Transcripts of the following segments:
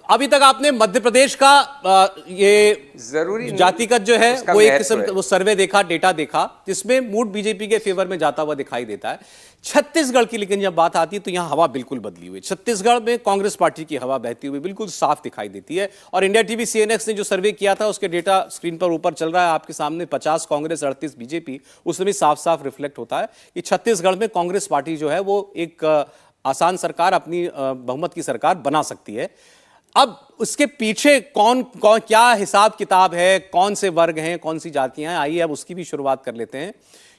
अभी तक आपने मध्य प्रदेश का ये जरूरी जातिगत जो है वो एक किस्म वो सर्वे देखा, डेटा देखा, जिसमें मूड बीजेपी के फेवर में जाता हुआ दिखाई देता है। छत्तीसगढ़ की लेकिन जब बात आती है तो यहां हवा बिल्कुल बदली हुई। छत्तीसगढ़ में कांग्रेस पार्टी की हवा बहती हुई बिल्कुल साफ दिखाई देती है। और इंडिया टीवी सीएनएक्स ने जो सर्वे किया था उसके डेटा स्क्रीन पर ऊपर चल रहा है आपके सामने। 50 कांग्रेस, 38 बीजेपी, उसमें भी साफ साफ रिफ्लेक्ट होता है कि छत्तीसगढ़ में कांग्रेस पार्टी जो है वो एक आसान सरकार, अपनी बहुमत की सरकार बना सकती है। अब उसके पीछे कौन कौन क्या हिसाब किताब है, कौन से वर्ग हैं, कौन सी जातियां हैं, आइए अब उसकी भी शुरुआत कर लेते हैं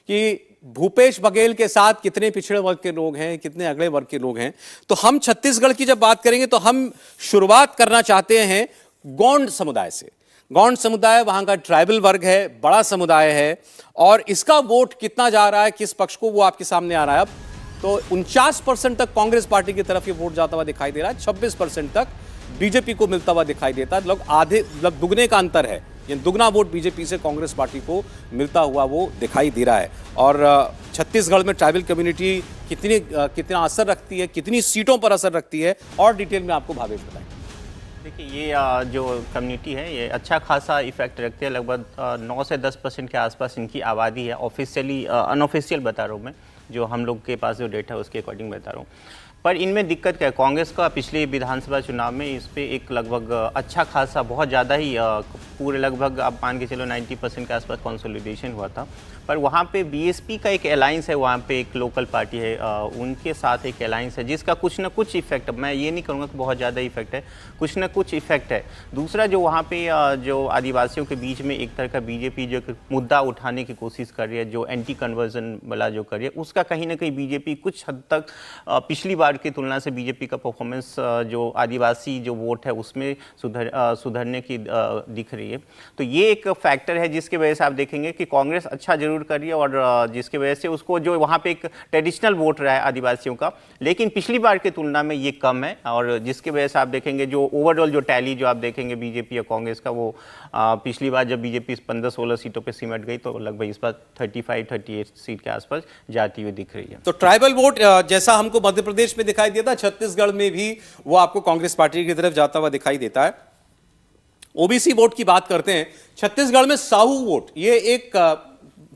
कि भूपेश बघेल के साथ कितने पिछड़े वर्ग के लोग हैं, कितने अगले वर्ग के लोग हैं। तो हम छत्तीसगढ़ की जब बात करेंगे तो हम शुरुआत करना चाहते हैं गोंड समुदाय से। गोंड समुदाय वहां का ट्राइबल वर्ग है, बड़ा समुदाय है, और इसका वोट कितना जा रहा है किस पक्ष को वो आपके सामने आ रहा है। अब तो 49% तक कांग्रेस पार्टी की तरफ ये वोट जाता हुआ दिखाई दे रहा है, 26% तक बीजेपी को मिलता हुआ दिखाई देता है। लोग आधे, मतलब दुगने का अंतर है, ये दुगना वोट बीजेपी से कांग्रेस पार्टी को मिलता हुआ वो दिखाई दे रहा है। और छत्तीसगढ़ में ट्राइबल कम्युनिटी कितना असर रखती है, कितनी सीटों पर असर रखती है, और डिटेल में आपको भावेश बताएं। देखिए, ये जो कम्युनिटी है ये अच्छा खासा इफेक्ट रखती है। लगभग 9 से 10% के आसपास इनकी आबादी है। ऑफिशियली अनऑफिशियल बता रहा हूँ मैं, जो हम लोग के पास जो डेटा है उसके अकॉर्डिंग बता रहा हूँ। पर इनमें दिक्कत क्या है, कांग्रेस का पिछले विधानसभा चुनाव में इस पर एक लगभग अच्छा खासा, बहुत ज़्यादा ही पूरे लगभग आप मान के चलो 90% के आसपास कंसोलिडेशन हुआ था। पर वहाँ पे बीएसपी का एक अलायंस है, वहाँ पे एक लोकल पार्टी है, उनके साथ एक अलायंस है जिसका कुछ ना कुछ इफेक्ट, मैं ये नहीं कहूँगा कि बहुत ज़्यादा इफेक्ट है, कुछ ना कुछ इफेक्ट है। दूसरा, जो वहाँ पे जो आदिवासियों के बीच में एक तरह का बीजेपी जो मुद्दा उठाने की कोशिश कर रही है, जो एंटी कन्वर्जन वाला जो कर रही है, उसका कहीं ना कहीं बीजेपी कुछ हद तक पिछली बार की तुलना से बीजेपी का परफॉर्मेंस जो आदिवासी जो वोट है उसमें सुधरने की दिख रही है। तो ये एक फैक्टर है जिसकी वजह से आप देखेंगे कि कांग्रेस अच्छा जरूर कर रही है, और जिसकी वजह से उसको जो वहाँ पे एक ट्रेडिशनल वोट रहा है आदिवासियों का, लेकिन पिछली बार की तुलना में ये कम है। और जिसकी वजह से आप देखेंगे जो ओवरऑल जो टैली जो आप देखेंगे बीजेपी और कांग्रेस का, वो पिछली बार जब बीजेपी 15-16 सीटों पर सिमट गई तो लगभग इस बार 35-38 सीट के आसपास जाती हुई दिख रही है। तो ट्राइबल वोट जैसा हमको मध्य प्रदेश में दिखाई दिया था, छत्तीसगढ़ में भी वो आपको कांग्रेस पार्टी की तरफ जाता हुआ दिखाई देता है। ओबीसी वोट की बात करते हैं, छत्तीसगढ़ में साहू वोट, ये एक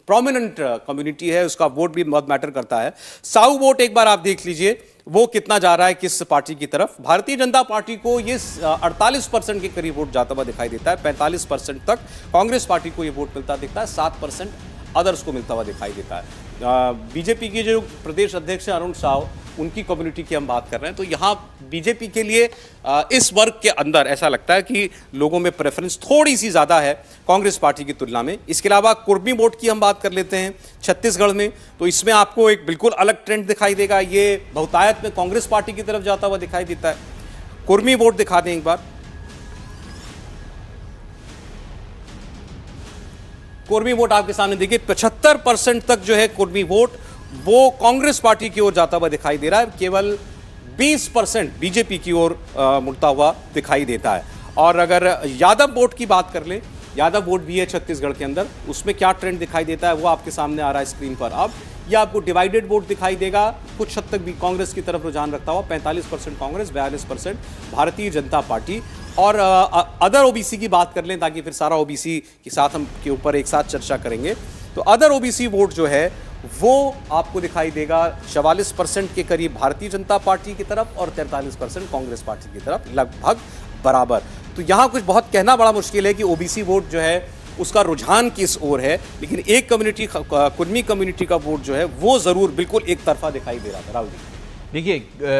प्रोमिनेंट कम्युनिटी है, उसका वोट भी बहुत मैटर करता है। साहू वोट एक बार आप देख लीजिए वो कितना जा रहा है किस पार्टी की तरफ। भारतीय जनता पार्टी को ये 48% के करीब वोट जाता हुआ दिखाई देता है, 45% तक कांग्रेस पार्टी को ये वोट मिलता दिखता है, 7% अदर्स को मिलता हुआ दिखाई देता है। बीजेपी के जो प्रदेश अध्यक्ष हैं अरुण साव, उनकी कम्युनिटी की हम बात कर रहे हैं, तो यहाँ बीजेपी के लिए इस वर्ग के अंदर ऐसा लगता है कि लोगों में प्रेफरेंस थोड़ी सी ज़्यादा है कांग्रेस पार्टी की तुलना में। इसके अलावा कुर्मी वोट की हम बात कर लेते हैं छत्तीसगढ़ में, तो इसमें आपको एक बिल्कुल अलग ट्रेंड दिखाई देगा। ये बहुतायत में कांग्रेस पार्टी की तरफ जाता हुआ दिखाई देता है। कुर्मी वोट दिखा दें एक बार। कुर्मी वोट आपके सामने देखिए, 75% तक जो है कुर्मी वोट वो कांग्रेस पार्टी की ओर जाता हुआ दिखाई दे रहा है, केवल 20% बीजेपी की ओर मुड़ता हुआ दिखाई देता है। और अगर यादव वोट की बात कर ले, यादव वोट भी है छत्तीसगढ़ के अंदर, उसमें क्या ट्रेंड दिखाई देता है वो आपके सामने आ रहा है स्क्रीन पर। अब ये आपको डिवाइडेड वोट दिखाई देगा, कुछ हद तक भी कांग्रेस की तरफ रुझान रखता हुआ, 45% कांग्रेस, 42% भारतीय जनता पार्टी। और अदर ओबीसी की बात कर लें ताकि फिर सारा ओबीसी के साथ हम के ऊपर एक साथ चर्चा करेंगे। तो अदर ओबीसी वोट जो है वो आपको दिखाई देगा 44% के करीब भारतीय जनता पार्टी की तरफ और 43% कांग्रेस पार्टी की तरफ, लगभग बराबर। तो यहाँ कुछ बहुत कहना बड़ा मुश्किल है कि ओबीसी वोट जो है उसका रुझान किस ओर है, लेकिन एक कम्युनिटी, कुर्मी कम्युनिटी का वोट जो है वो जरूर बिल्कुल एक तरफा दिखाई दे रहा था। राहुल जी, देखिए,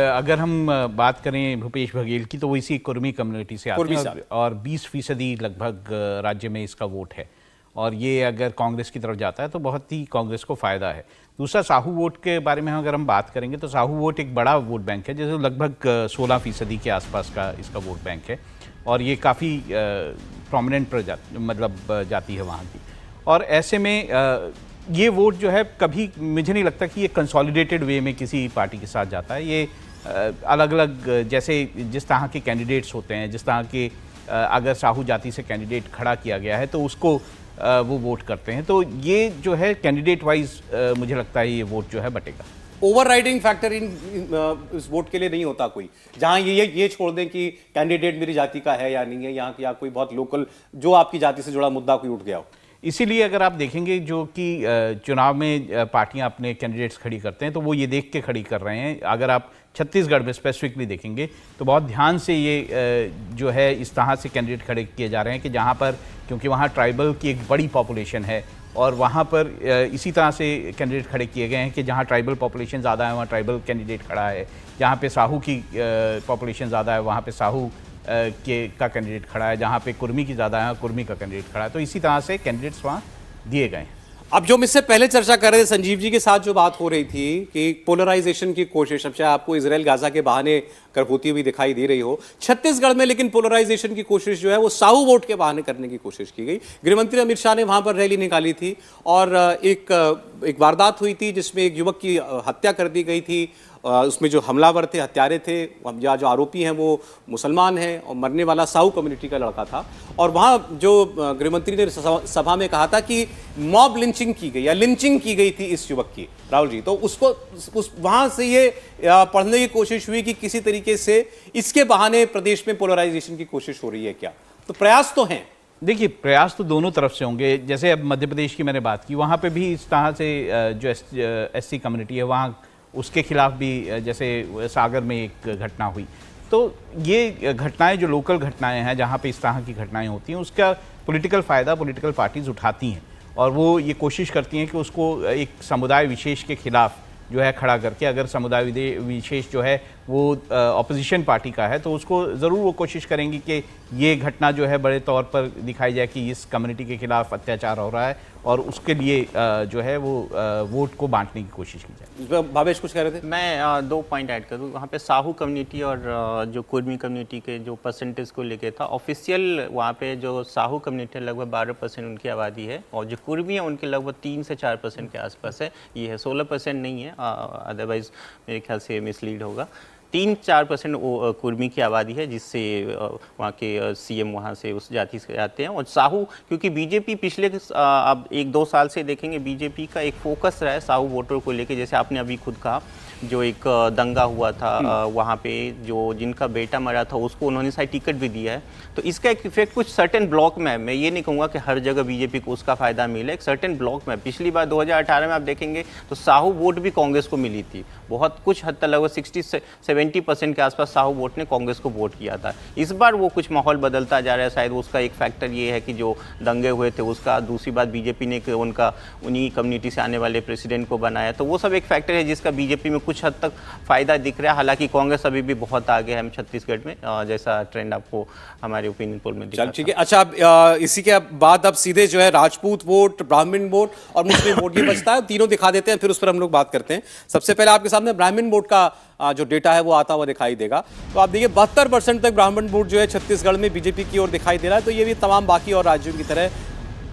अगर हम बात करें भूपेश बघेल की तो वो इसी कुर्मी कम्युनिटी से आते हैं, और 20% लगभग राज्य में इसका वोट है। और ये अगर कांग्रेस की तरफ जाता है तो बहुत ही कांग्रेस को फ़ायदा है। दूसरा, साहू वोट के बारे में अगर हम बात करेंगे तो साहू वोट एक बड़ा वोट बैंक है, जैसे लगभग 16% के आसपास का इसका वोट बैंक है, और ये काफ़ी प्रोमिनेंट मतलब जाति है वहाँ की। और ऐसे में ये वोट जो है कभी मुझे नहीं लगता कि ये कंसोलिडेटेड वे में किसी पार्टी के साथ जाता है। ये अलग अलग, जैसे जिस तरह के कैंडिडेट्स होते हैं, जिस तरह के अगर साहू जाति से कैंडिडेट खड़ा किया गया है तो उसको वो वोट करते हैं। तो ये जो है कैंडिडेट वाइज मुझे लगता है ये वोट जो है बटेगा। ओवरराइडिंग फैक्टर इस वोट के लिए नहीं होता कोई, जहां ये छोड़ दें कि कैंडिडेट मेरी जाति का है या नहीं है, यहाँ या कोई बहुत लोकल जो आपकी जाति से जुड़ा मुद्दा कोई उठ गया हो। इसीलिए अगर आप देखेंगे जो कि चुनाव में पार्टियां अपने कैंडिडेट्स खड़ी करते हैं तो वो ये देख के खड़ी कर रहे हैं। अगर आप छत्तीसगढ़ में स्पेसिफिकली देखेंगे तो बहुत ध्यान से ये जो है इस तरह से कैंडिडेट खड़े किए जा रहे हैं कि जहाँ पर, क्योंकि वहाँ ट्राइबल की एक बड़ी पॉपुलेशन है और वहाँ पर इसी तरह से कैंडिडेट खड़े किए गए हैं कि जहाँ ट्राइबल पॉपुलेशन ज़्यादा है वहाँ ट्राइबल कैंडिडेट खड़ा है, जहाँ पे साहू की पॉपुलेशन ज़्यादा है वहाँ पे साहू का कैंडिडेट खड़ा है, जहाँ पे कुर्मी की ज़्यादा है कुर्मी का कैंडिडेट खड़ा है। तो इसी तरह से कैंडिडेट्स वहाँ दिए गए हैं। अब जो मुझसे पहले चर्चा कर रहे थे संजीव जी के साथ जो बात हो रही थी कि पोलराइजेशन की कोशिश, अब चाहे आपको इजराइल गाजा के बहाने कर होती हुई दिखाई दे रही हो, छत्तीसगढ़ में लेकिन पोलराइजेशन की कोशिश जो है वो साहू वोट के बहाने करने की कोशिश की गई। गृहमंत्री अमित शाह ने वहां पर रैली निकाली थी और एक वारदात हुई थी जिसमें एक युवक की हत्या कर दी गई थी। उसमें जो हमलावर थे, हत्यारे थे या जो आरोपी हैं वो मुसलमान हैं और मरने वाला साहू कम्युनिटी का लड़का था। और वहाँ जो गृहमंत्री ने सभा में कहा था कि मॉब लिंचिंग की गई या लिंचिंग की गई थी इस युवक की, राहुल जी, तो उसको वहाँ से ये पढ़ने की कोशिश हुई कि किसी तरीके से इसके बहाने प्रदेश में पोलराइजेशन की कोशिश हो रही है क्या? तो प्रयास तो हैं। देखिए, प्रयास तो दोनों तरफ से होंगे। जैसे अब मध्य प्रदेश की मैंने बात की, वहाँ पे भी इस तरह से जो एससी कम्युनिटी है वहाँ उसके खिलाफ भी जैसे सागर में एक घटना हुई। तो ये घटनाएं जो लोकल घटनाएं हैं जहाँ पे इस तरह की घटनाएं होती हैं उसका पॉलिटिकल फ़ायदा पॉलिटिकल पार्टीज़ उठाती हैं और वो ये कोशिश करती हैं कि उसको एक समुदाय विशेष के खिलाफ जो है खड़ा करके, अगर समुदाय विशेष जो है वो ऑपोजिशन पार्टी का है तो उसको ज़रूर वो कोशिश करेंगी कि ये घटना जो है बड़े तौर पर दिखाई जाए कि इस कम्युनिटी के खिलाफ अत्याचार हो रहा है और उसके लिए जो है वो वोट को बांटने की कोशिश की जाए। भावेश कुछ कह रहे थे? मैं 2 पॉइंट ऐड करूँ। वहाँ पे साहू कम्युनिटी और जो कुर्मी कम्युनिटी के जो परसेंटेज को लेके था, ऑफिशियल वहाँ पे जो साहू कम्युनिटी है लगभग 12% उनकी आबादी है और जो कुर्मी है उनके लगभग 3 से 4% के आसपास है। ये है 16% नहीं है, अदरवाइज मेरे ख्याल से मिसलीड होगा। 3-4% कुर्मी की आबादी है जिससे वहाँ के सीएम वहाँ से उस जाति से आते हैं। और साहू, क्योंकि बीजेपी पिछले अब 1-2 साल से देखेंगे बीजेपी का एक फोकस रहा है साहू वोटर को लेके। जैसे आपने अभी खुद कहा, जो एक दंगा हुआ था वहाँ पे जो जिनका बेटा मरा था उसको उन्होंने शायद टिकट भी दिया है। तो इसका एक इफेक्ट कुछ सर्टेन ब्लॉक में है। मैं ये नहीं कहूँगा कि हर जगह बीजेपी को उसका फायदा मिले, एक सर्टेन ब्लॉक में। पिछली बार 2018 में आप देखेंगे तो साहू वोट भी कांग्रेस को मिली थी, बहुत कुछ हद तक लगभग 60-70% के आसपास साहू वोट ने कांग्रेस को वोट किया था। इस बार वो कुछ माहौल बदलता जा रहा है। शायद उसका एक फैक्टर ये है कि जो दंगे हुए थे उसका, दूसरी बात बीजेपी ने उनका उन्हीं कम्युनिटी से आने वाले प्रेसिडेंट को बनाया, तो वो सब एक फैक्टर है जिसका बीजेपी में कुछ हद तक फायदा दिख रहा है। हालांकि कांग्रेस अभी भी बहुत आगे है छत्तीसगढ़ में, जैसा ट्रेंड आपको हमारे ओपिनियन पोल में दिखा। ठीक है, अच्छा, अब इसी के बाद अब सीधे जो है राजपूत वोट, ब्राह्मण वोट और मुस्लिम वोट ये बचता है, तीनों दिखा देते हैं, फिर उस पर हम लोग बात करते हैं। सबसे पहले आपके सामने ब्राह्मण वोट का जो डेटा है वो आता हुआ दिखाई देगा। तो आप देखिए 72% तक ब्राह्मण वोट जो है छत्तीसगढ़ में बीजेपी की ओर दिखाई दे रहा है। तो ये भी तमाम बाकी और राज्यों की तरह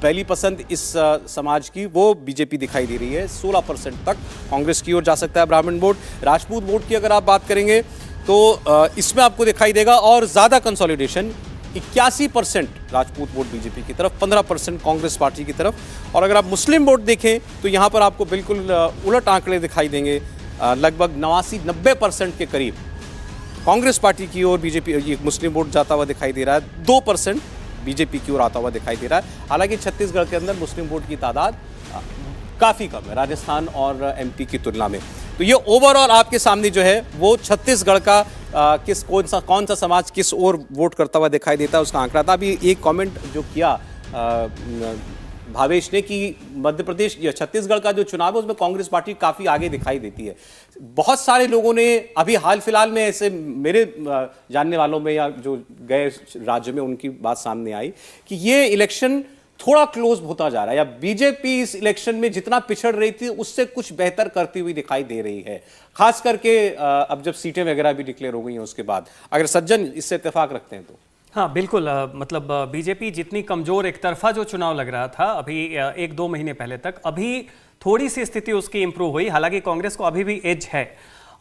पहली पसंद इस समाज की वो बीजेपी दिखाई दे रही है। 16% तक कांग्रेस की ओर जा सकता है ब्राह्मण वोट। राजपूत वोट की अगर आप बात करेंगे तो इसमें आपको दिखाई देगा और ज़्यादा कंसोलिडेशन, 81% राजपूत वोट बीजेपी की तरफ, 15% कांग्रेस पार्टी की तरफ। और अगर आप मुस्लिम वोट देखें तो यहाँ पर आपको बिल्कुल उलट आंकड़े दिखाई देंगे, लगभग 89-90% के करीब कांग्रेस पार्टी की ओर बीजेपी मुस्लिम वोट जाता हुआ दिखाई दे रहा है, 2% बीजेपी की ओर आता हुआ दिखाई दे रहा है। हालांकि छत्तीसगढ़ के अंदर मुस्लिम वोट की तादाद काफ़ी कम है राजस्थान और एमपी की तुलना में। तो ये ओवरऑल आपके सामने जो है वो छत्तीसगढ़ का कौन सा समाज किस ओर वोट करता हुआ दिखाई देता है उसका आंकड़ा था। अभी एक कमेंट जो किया भावेश ने कि मध्य प्रदेश या छत्तीसगढ़ का जो चुनाव है उसमें कांग्रेस पार्टी काफ़ी आगे दिखाई देती है। बहुत सारे लोगों ने अभी हाल फिलहाल में ऐसे मेरे जानने वालों में या जो गए राज्य में उनकी बात सामने आई कि ये इलेक्शन थोड़ा क्लोज होता जा रहा है या बीजेपी इस इलेक्शन में जितना पिछड़ रही थी उससे कुछ बेहतर करती हुई दिखाई दे रही है, खास करके अब जब सीटें वगैरह भी डिक्लेयर हो गई हैं उसके बाद। अगर सज्जन इससे इत्तेफाक रखते हैं तो हाँ बिल्कुल, मतलब बीजेपी जितनी कमजोर एक तरफा जो चुनाव लग रहा था अभी 1-2 महीने पहले तक, अभी थोड़ी सी स्थिति उसकी इंप्रूव हुई। हालांकि कांग्रेस को अभी भी एज है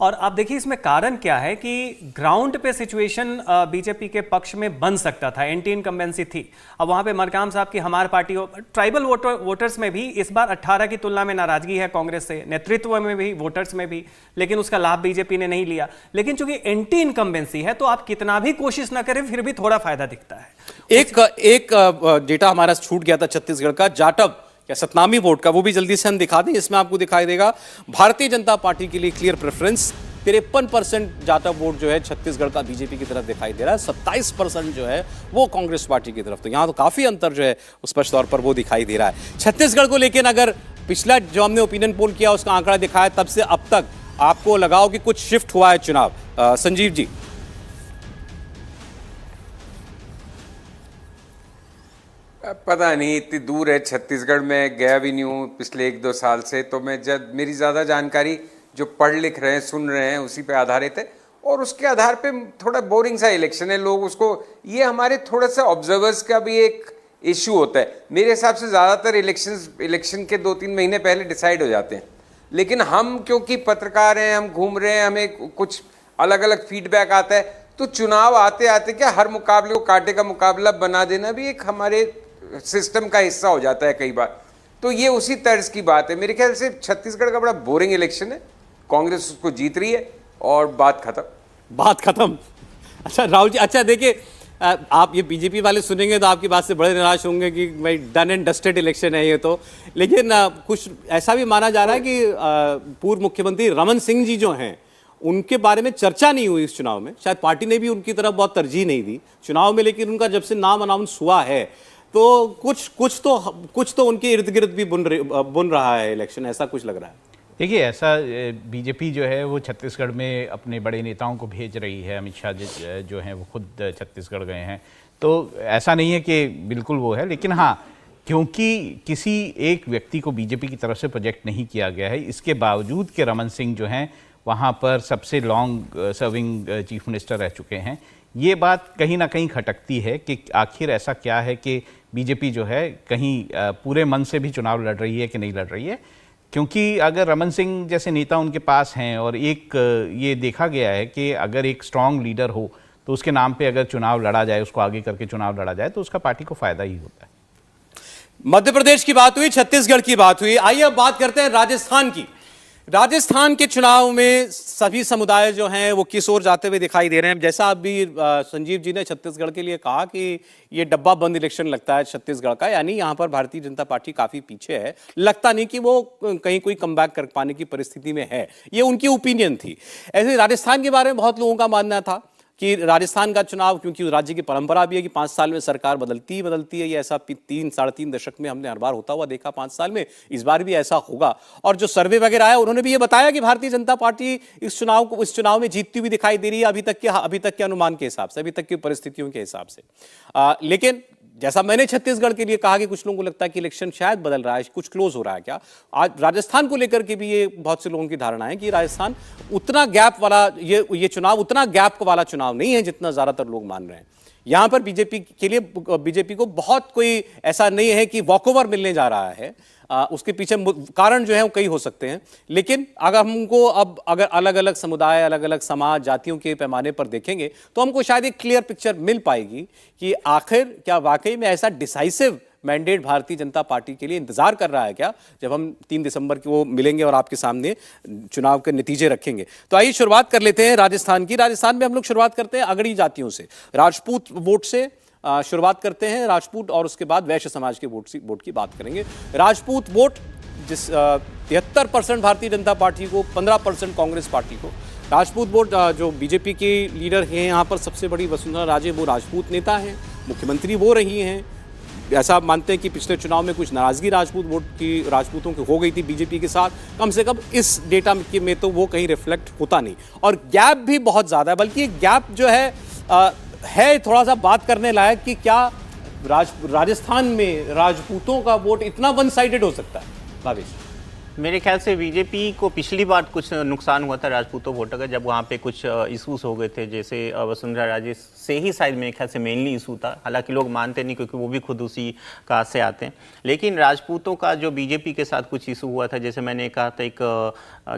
और आप देखिए इसमें कारण क्या है कि ग्राउंड पे सिचुएशन बीजेपी के पक्ष में बन सकता था, एंटी इनकम्बेंसी थी। अब वहां पे मरकाम साहब की हमार पार्टी, ट्राइबल वोटर्स में भी इस बार 18 की तुलना में नाराजगी है कांग्रेस से, नेतृत्व में भी, वोटर्स में भी, लेकिन उसका लाभ बीजेपी ने नहीं लिया। लेकिन चूंकि एंटी इनकम्बेंसी है तो आप कितना भी कोशिश ना करें फिर भी थोड़ा फायदा दिखता है। एक डेटा हमारा छूट गया था छत्तीसगढ़ का, जाटव या सतनामी वोट का, वो भी जल्दी से हम दिखा दें। इसमें आपको दिखाई देगा भारतीय जनता पार्टी के लिए क्लियर प्रेफरेंस, 53% जाटव वोट जो है छत्तीसगढ़ का बीजेपी की तरफ दिखाई दे रहा है, 27% जो है वो कांग्रेस पार्टी की तरफ। तो यहाँ तो काफी अंतर जो है स्पष्ट तौर पर वो दिखाई दे रहा है छत्तीसगढ़ को। लेकिन अगर पिछला जो हमने ओपिनियन पोल किया उसका आंकड़ा दिखाया, तब से अब तक आपको लगाओ कि कुछ शिफ्ट हुआ है चुनाव। संजीव जी। पता नहीं, इतनी दूर है, छत्तीसगढ़ में गया भी नहीं हूँ पिछले 1-2 साल से, तो मैं जब मेरी ज़्यादा जानकारी जो पढ़ लिख रहे हैं, सुन रहे हैं, उसी पे आधारित है। और उसके आधार पे थोड़ा बोरिंग सा इलेक्शन है, लोग उसको, ये हमारे थोड़ा सा ऑब्जर्वर्स का भी एक इशू होता है। मेरे हिसाब से ज़्यादातर इलेक्शन के 2-3 महीने पहले डिसाइड हो जाते हैं, लेकिन हम क्योंकि पत्रकार हैं, हम घूम रहे हैं, हमें कुछ अलग अलग फीडबैक आता है, तो चुनाव आते आते क्या हर मुकाबले को कांटे का मुकाबला बना देना भी एक हमारे सिस्टम का हिस्सा हो जाता है कई बार। तो ये उसी तर्ज की बात है। मेरे ख्याल से छत्तीसगढ़ का बड़ा बोरिंग इलेक्शन है, कांग्रेस उसको जीत रही है और बात खत्म। अच्छा राहुल जी, अच्छा देखिए, आप ये बीजेपी वाले सुनेंगे तो आपकी बात से बड़े निराश होंगे कि भाई डन एंड डस्टेड इलेक्शन है ये तो। लेकिन कुछ ऐसा भी माना जा रहा है कि पूर्व मुख्यमंत्री रमन सिंह जी जो हैं, उनके बारे में चर्चा नहीं हुई इस चुनाव में, शायद पार्टी ने भी उनकी तरफ बहुत तरजीह नहीं दी चुनाव में, लेकिन उनका जब से नाम अनाउंस हुआ है तो कुछ तो उनके इर्द गिर्द भी बुन रहा है इलेक्शन, ऐसा कुछ लग रहा है। देखिए, ऐसा बीजेपी जो है वो छत्तीसगढ़ में अपने बड़े नेताओं को भेज रही है। अमित शाह जो हैं वो खुद छत्तीसगढ़ गए हैं, तो ऐसा नहीं है कि बिल्कुल वो है। लेकिन हाँ, क्योंकि किसी एक व्यक्ति को बीजेपी की तरफ से प्रोजेक्ट नहीं किया गया है, इसके बावजूद कि रमन सिंह जो हैं वहाँ पर सबसे लॉन्ग सर्विंग चीफ मिनिस्टर रह चुके हैं, ये बात कहीं ना कहीं खटकती है कि आखिर ऐसा क्या है कि बीजेपी जो है कहीं पूरे मन से भी चुनाव लड़ रही है कि नहीं लड़ रही है। क्योंकि अगर रमन सिंह जैसे नेता उनके पास हैं और एक ये देखा गया है कि अगर एक स्ट्रांग लीडर हो तो उसके नाम पे अगर चुनाव लड़ा जाए, उसको आगे करके चुनाव लड़ा जाए, तो उसका पार्टी को फायदा ही होता है। मध्य प्रदेश की बात हुई, छत्तीसगढ़ की बात हुई, आइए अब बात करते हैं राजस्थान की। राजस्थान के चुनाव में सभी समुदाय जो हैं वो किस ओर जाते हुए दिखाई दे रहे हैं। जैसा अभी संजीव जी ने छत्तीसगढ़ के लिए कहा कि ये डब्बा बंद इलेक्शन लगता है छत्तीसगढ़ का, यानी यहाँ पर भारतीय जनता पार्टी काफी पीछे है, लगता नहीं कि वो कहीं कोई कमबैक कर पाने की परिस्थिति में है, ये उनकी ओपिनियन थी। ऐसे राजस्थान के बारे में बहुत लोगों का मानना था कि राजस्थान का चुनाव, क्योंकि राज्य की परंपरा भी है कि 5 साल में सरकार बदलती है, ये ऐसा 3-3.5 दशक में हमने हर बार होता हुआ देखा, 5 साल में इस बार भी ऐसा होगा। और जो सर्वे वगैरह आया उन्होंने भी ये बताया कि भारतीय जनता पार्टी इस चुनाव में जीतती हुई दिखाई दे रही है अभी तक के अनुमान के हिसाब से, अभी तक की परिस्थितियों के हिसाब से। लेकिन जैसा मैंने छत्तीसगढ़ के लिए कहा कि कुछ लोगों को लगता है कि इलेक्शन शायद बदल रहा है, कुछ क्लोज हो रहा है क्या, आज राजस्थान को लेकर के भी ये बहुत से लोगों की धारणा है कि राजस्थान उतना गैप वाला, ये चुनाव उतना गैप वाला चुनाव नहीं है जितना ज्यादातर लोग मान रहे हैं। यहां पर बीजेपी को बहुत कोई ऐसा नहीं है कि वॉकओवर मिलने जा रहा है, उसके पीछे कारण जो है वो कई हो सकते हैं। लेकिन अगर हमको अगर अलग अलग समुदाय, अलग अलग समाज, जातियों के पैमाने पर देखेंगे तो हमको शायद एक क्लियर पिक्चर मिल पाएगी कि आखिर क्या वाकई में ऐसा decisive mandate Bharatiya Janata party के लिए इंतजार कर रहा है क्या, जब हम 3 दिसंबर को मिलेंगे और आपके सामने चुनाव के नतीजे रखेंगे। तो आइए शुरुआत कर लेते हैं राजस्थान की। राजस्थान में हम लोग शुरुआत करते हैं अगड़ी जातियों से, राजपूत वोट से शुरुआत करते हैं, राजपूत, और उसके बाद वैश्य समाज के वोट की बात करेंगे। राजपूत वोट जिस 73% भारतीय जनता पार्टी को, 15% कांग्रेस पार्टी को। राजपूत वोट जो बीजेपी के लीडर हैं यहाँ पर, सबसे बड़ी वसुंधरा राजे वो राजपूत नेता हैं, मुख्यमंत्री वो रही हैं। ऐसा मानते हैं कि पिछले चुनाव में कुछ नाराजगी राजपूतों की हो गई थी बीजेपी के साथ, कम से कम इस डेटा में तो वो कहीं रिफ्लेक्ट होता नहीं। और गैप भी बहुत ज़्यादा है, बल्कि गैप जो है थोड़ा सा बात करने लायक कि क्या राजस्थान में राजपूतों का वोट इतना वन साइडेड हो सकता है। भावेश, मेरे ख्याल से बीजेपी को पिछली बार कुछ नुकसान हुआ था राजपूतों वोटर का, जब वहाँ पे कुछ इशूज हो गए थे, जैसे वसुंधरा राजे से ही शायद मेरे ख्याल से मेनली इशू था। हालांकि लोग मानते नहीं क्योंकि वो भी खुद उसी कास्ट से आते हैं। लेकिन राजपूतों का जो बीजेपी के साथ कुछ इशू हुआ था, जैसे मैंने कहा था, एक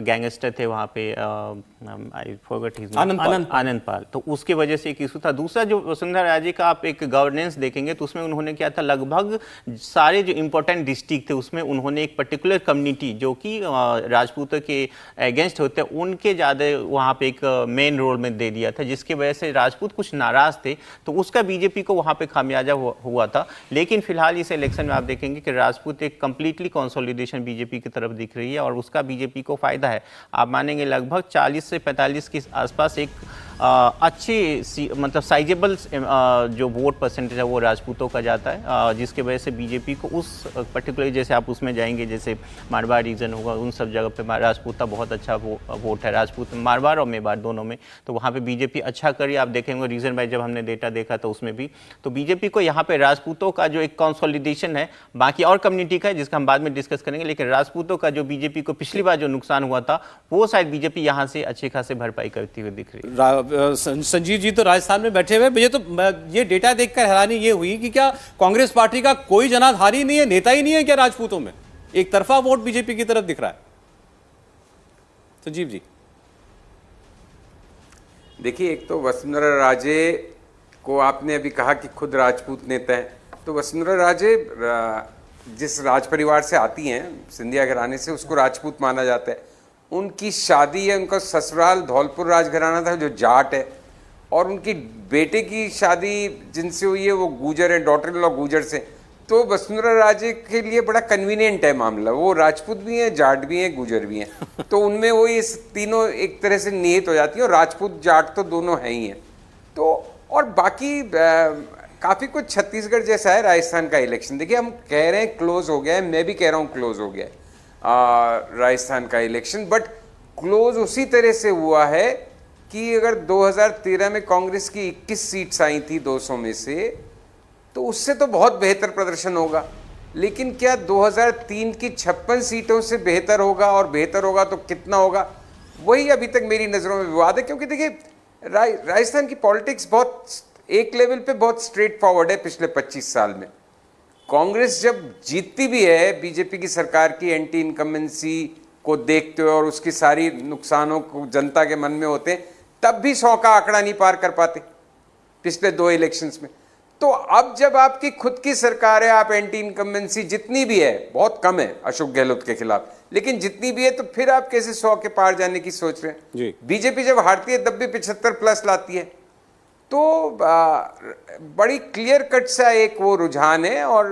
गैंगस्टर थे वहाँ पे, आई फॉरगॉट हिज नेम, आनंद पाल, तो उसके वजह से एक इशू था। दूसरा जो वसुंधरा राजे का आप एक गवर्नेंस देखेंगे तो उसमें उन्होंने क्या था, लगभग सारे जो इंपॉर्टेंट डिस्ट्रिक्ट थे उसमें उन्होंने एक पर्टिकुलर कम्युनिटी जो कि राजपूतों के अगेंस्ट होते हैं उनके ज़्यादा वहाँ पे एक मेन रोल में दे दिया था, जिसकी वजह से राजपूत कुछ नाराज थे, तो उसका बीजेपी को वहाँ पे खामियाजा हुआ था। लेकिन फिलहाल इस इलेक्शन में आप देखेंगे कि राजपूत एक कंप्लीटली कंसोलिडेशन बीजेपी की तरफ दिख रही है और उसका बीजेपी को फायदा है। आप मानेंगे लगभग 40 से 45 के आसपास एक अच्छी मतलब साइजेबल जो वोट परसेंटेज है वो राजपूतों का जाता है, जिसके वजह से बीजेपी को उस पर्टिकुलर, जैसे आप उसमें जाएंगे जैसे मारवाड़ रीजन होगा, उन सब जगह पे राजपूत बहुत अच्छा वोट है, राजपूत मारवाड़ और मेवाड़ दोनों में, तो वहाँ पे बीजेपी अच्छा करी। आप देखेंगे रीजन वाइज जब हमने डेटा देखा तो उसमें भी, तो बीजेपी को यहाँ पे राजपूतों का जो एक कंसोलिडेशन है, बाकी और कम्युनिटी का है जिसका हम बाद में डिस्कस करेंगे, लेकिन राजपूतों का जो बीजेपी को पिछली बार जो नुकसान हुआ था वो शायद बीजेपी यहाँ से अच्छे खासे भरपाई करती हुई दिख रही है। संजीव जी तो राजस्थान में बैठे हुए, मुझे तो ये डेटा देखकर हैरानी ये हुई कि क्या कांग्रेस पार्टी का कोई जनाधारी नहीं है, नेता ही नहीं है क्या राजपूतों में? एक तरफा वोट बीजेपी की तरफ दिख रहा है। संजीव जी देखिए, एक तो वसुंधरा राजे को आपने अभी कहा कि खुद राजपूत नेता है, तो वसुंधरा राजे जिस राज परिवार से आती हैं, सिंधिया घराने से, उसको राजपूत माना जाता है। उनकी शादी है, उनका ससुराल धौलपुर राजघराना था जो जाट है, और उनकी बेटे की शादी जिनसे हुई है वो गूजर है, डॉटर इन लॉ गूजर से। तो वसुंधरा राजे के लिए बड़ा कन्वीनियंट है मामला, वो राजपूत भी हैं, जाट भी हैं, गूजर भी हैं, तो उनमें वो इस तीनों एक तरह से निहित हो जाती है, और राजपूत जाट तो दोनों हैं ही हैं। तो और बाकी काफ़ी कुछ छत्तीसगढ़ जैसा है राजस्थान का इलेक्शन। देखिए, हम कह रहे हैं क्लोज हो गया है, मैं भी कह रहा हूँ क्लोज हो गया है राजस्थान का इलेक्शन, बट क्लोज उसी तरह से हुआ है कि अगर 2013 में कांग्रेस की 21 सीट्स आई थी 200 में से, तो उससे तो बहुत बेहतर प्रदर्शन होगा। लेकिन क्या 2003 की 56 सीटों से बेहतर होगा, और बेहतर होगा तो कितना होगा, वही अभी तक मेरी नज़रों में विवाद है। क्योंकि देखिए, राजस्थान की पॉलिटिक्स बहुत एक लेवल पे बहुत स्ट्रेट फॉरवर्ड है। पिछले 25 साल में कांग्रेस जब जीतती भी है बीजेपी की सरकार की एंटी इनकम्बेंसी को देखते हुए और उसकी सारी नुकसानों को जनता के मन में होते हैं, तब भी 100 का आंकड़ा नहीं पार कर पाते पिछले 2 इलेक्शंस में। तो अब जब आपकी खुद की सरकार है, आप एंटी इनकम्बेंसी जितनी भी है, बहुत कम है अशोक गहलोत के खिलाफ, लेकिन जितनी भी है, तो फिर आप कैसे 100 के पार जाने की सोच रहे हैं? बीजेपी जब हारती है तब भी 75 प्लस लाती है। तो बड़ी क्लियर कट सा एक वो रुझान है, और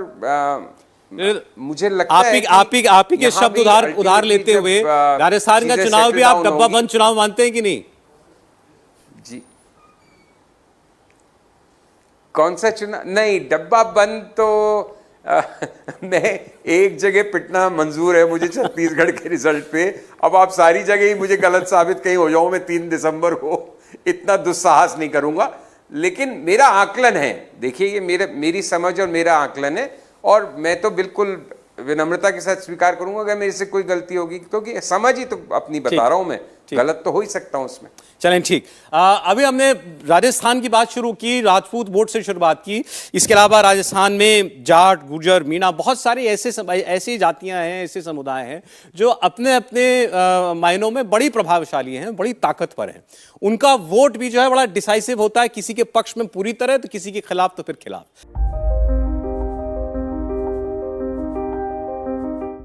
मुझे लगता है आप ही के शब्द उधार लेते हुए राजस्थान का चुनाव भी आप डब्बा बंद चुनाव मानते हैं कि नहीं? जी, कौन सा चुनाव? नहीं, डब्बा बंद तो मैं एक जगह पिटना मंजूर है मुझे छत्तीसगढ़ के रिजल्ट पे। अब आप सारी जगह ही मुझे गलत साबित कहीं हो जाऊं मैं 3 दिसंबर को, इतना दुस्साहस नहीं करूंगा। लेकिन मेरा आकलन है, देखिए ये मेरी समझ और मेरा आकलन है, और मैं तो बिल्कुल विनम्रता के साथ स्वीकार करूंगा अगर मेरे से कोई गलती होगी, क्योंकि समझ ही तो अपनी बता रहा हूं मैं, गलत तो हो ही सकता हूं उसमें। चलें, ठीक। अभी हमने राजस्थान की बात शुरू की, राजपूत वोट से शुरुआत की। इसके अलावा राजस्थान में जाट, गुर्जर, मीणा, बहुत सारी ऐसी जातियां हैं, ऐसे समुदाय हैं जो अपने अपने मायनों में बड़ी प्रभावशाली हैं, बड़ी ताकतवर हैं। उनका वोट भी जो है बड़ा डिसाइसिव होता है, किसी के पक्ष में पूरी तरह तो किसी के खिलाफ तो फिर खिलाफ।